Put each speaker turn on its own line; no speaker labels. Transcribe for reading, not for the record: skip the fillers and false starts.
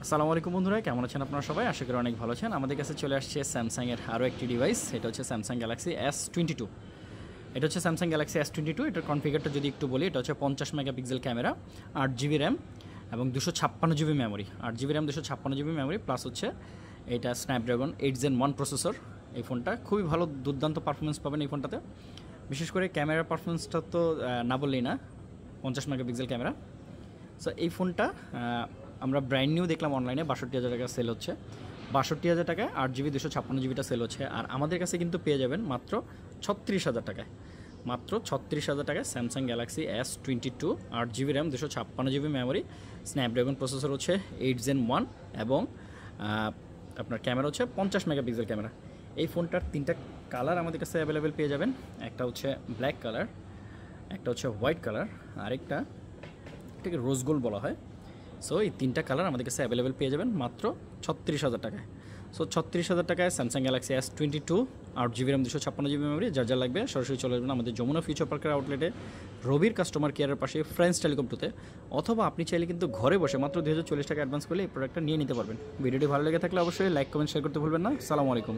আসসালামু আলাইকুম বন্ধুরা, কেমন আছেন আপনারা সবাই? আশা করি অনেক ভালো আছেন। আমাদের কাছে চলে আসছে স্যামসাংয়ের আরও একটি ডিভাইস। এটা হচ্ছে স্যামসাং গ্যালাক্সি S22। এটা হচ্ছে স্যামসাং গ্যালাক্সি S22। এটার কনফিগারটা যদি একটু বলি, এটা হচ্ছে 50 মেগাপিক্সেল ক্যামেরা, 8 জিবি র্যাম এবং 256 GB memory. 8 GB RAM, 256 GB memory, plus হচ্ছে এটা স্ন্যাপড্রাগন 8 Gen 1 প্রসেসর। এই ফোনটা খুবই ভালো, দুর্দান্ত পারফরমেন্স পাবেন এই ফোনটাতে। বিশেষ করে ক্যামেরার পারফরমেন্সটা তো না বললেই না, 50 মেগাপিক্সেল ক্যামেরা। সো এই ফোনটা আমরা ব্র্যান্ড নিউ দেখলাম অনলাইনে 62,000 টাকা সেল হচ্ছে। 62,000 টাকায় 8 জিবি 256 জিবিটা সেল হচ্ছে। আর আমাদের কাছে কিন্তু পেয়ে যাবেন মাত্র 36,000 টাকায়। মাত্র 36,000 টাকায় Samsung Galaxy S22, 8 GB RAM, 256 GB memory, Snapdragon processor হচ্ছে 8 Gen 1 এবং আপনার ক্যামেরা হচ্ছে 50 মেগাপিক্সেল ক্যামেরা। এই ফোনটার 3টা কালার আমাদের কাছে অ্যাভেলেবেল পেয়ে যাবেন। একটা হচ্ছে ব্ল্যাক কালার, একটা হচ্ছে হোয়াইট কালার, আরেকটা এটাকে রোজ গোল্ড বলা হয়। সো এই 3টা কালার আমাদের কাছে অ্যাভেলেবেল পেয়ে যাবেন মাত্র 36,000 টাকায়। সো 36,000 টাকায় Samsung Galaxy S22, 8 GB RAM, 256 GB memory. যার লাগবে সরাসরি চলে আসবেন আমাদের যমুনা ফিউচার পার্কের আউটলেটে, রবির কাস্টমার কেয়ারের পাশে ফ্রেন্ডস টেলিকম টুতে। অথবা আপনি চাইলে কিন্তু ঘরে বসে মাত্র 240 টাকা অ্যাডভান্স করলে এই প্রোডাক্টটা নিয়ে নিতে পারবেন। ভিডিওটি ভালো লেগে থাকলে অবশ্যই লাইক, কমেন্ট, শেয়ার করতে ভুলবেন না। আসসালামু আলাইকুম।